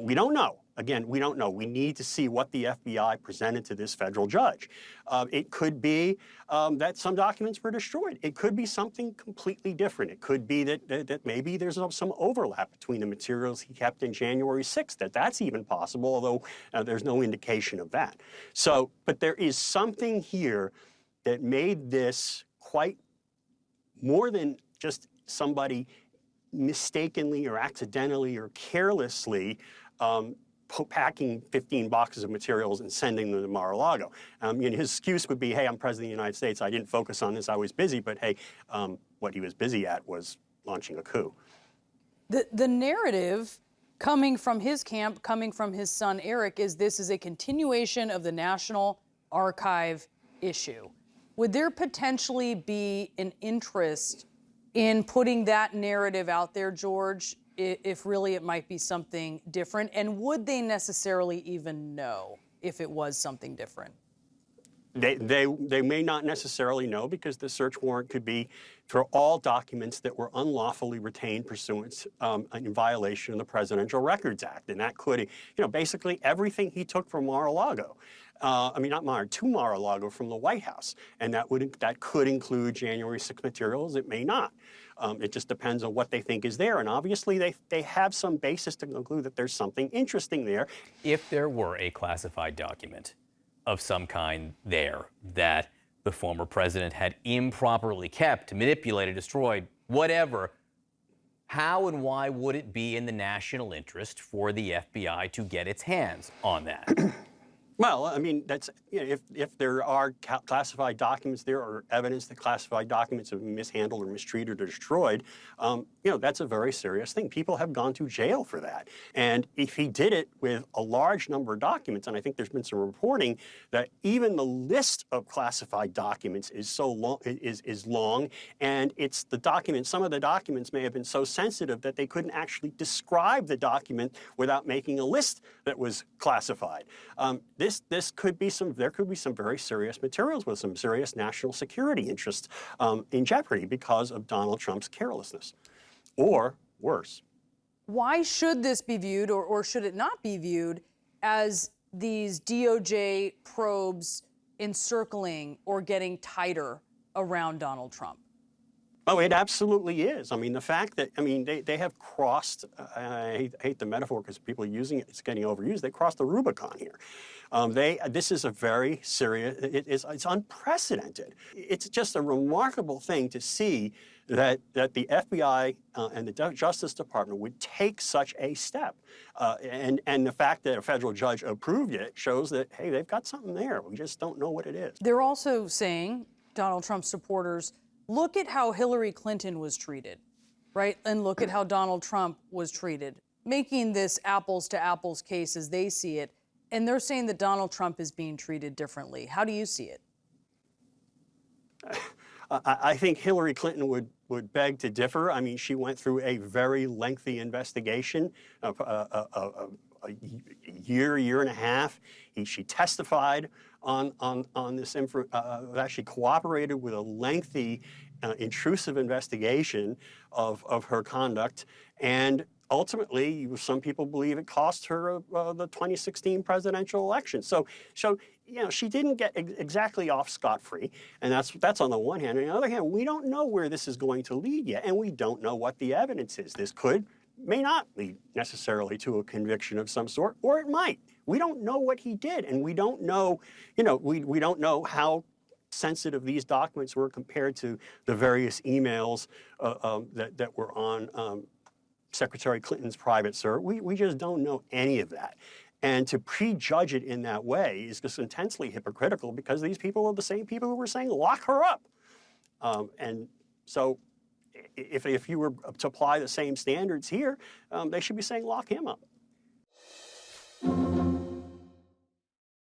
We don't know. Again, we don't know. We need to see what the FBI presented to this federal judge. It could be that some documents were destroyed. It could be something completely different. It could be that maybe there's some overlap between the materials he kept in January 6th, that's even possible, although there's no indication of that. So, but there is something here that made this quite more than just somebody mistakenly or accidentally or carelessly packing 15 boxes of materials and sending them to Mar-a-Lago. His excuse would be, hey, I'm President of the United States. I didn't focus on this. I was busy. But hey, what he was busy at was launching a coup. The narrative coming from his camp, coming from his son Eric, is this is a continuation of the National Archive issue. Would there potentially be an interest in putting that narrative out there, George, if really it might be something different? And would they necessarily even know if it was something different? They may not necessarily know, because the search warrant could be for all documents that were unlawfully retained pursuant in violation of the Presidential Records Act. And that could, basically everything he took from Mar-a-Lago. To Mar-a-Lago from the White House. And that could include January 6th materials. It may not. It just depends on what they think is there. And obviously they have some basis to conclude that there's something interesting there. If there were a classified document of some kind there that the former president had improperly kept, manipulated, destroyed, whatever, how and why would it be in the national interest for the FBI to get its hands on that? Well, that's, if there are classified documents there, or evidence that classified documents have been mishandled or mistreated or destroyed, that's a very serious thing. People have gone to jail for that. And if he did it with a large number of documents, and I think there's been some reporting that even the list of classified documents is so long, is long, and it's the documents, some of the documents may have been so sensitive that they couldn't actually describe the document without making a list that was classified. There could be some very serious materials with some serious national security interests in jeopardy because of Donald Trump's carelessness, or worse. Why should this be viewed, or should it not be viewed, as these DOJ probes encircling or getting tighter around Donald Trump? Oh, it absolutely is. The fact that, they have crossed, I hate the metaphor because people are using it, it's getting overused, they crossed the Rubicon here. This is a very serious, it's unprecedented. It's just a remarkable thing to see that the FBI and the Justice Department would take such a step. And the fact that a federal judge approved it shows that, hey, they've got something there. We just don't know what it is. They're also saying, Donald Trump supporters, look at how Hillary Clinton was treated, right? And look at how Donald Trump was treated, making this apples to apples case as they see it. And they're saying that Donald Trump is being treated differently. How do you see it? I think Hillary Clinton would beg to differ. She went through a very lengthy investigation, a year and a half. She testified on this info, actually cooperated with a lengthy, intrusive investigation of her conduct, and ultimately, some people believe it cost her the 2016 presidential election. So she didn't get exactly off scot-free, and that's on the one hand. On the other hand, we don't know where this is going to lead yet, and we don't know what the evidence is. This may not lead necessarily to a conviction of some sort, or it might. We don't know what he did, and we don't know, we don't know how sensitive these documents were compared to the various emails that were on Secretary Clinton's private server. We just don't know any of that. And to prejudge it in that way is just intensely hypocritical, because these people are the same people who were saying, lock her up. And so if you were to apply the same standards here, they should be saying, lock him up.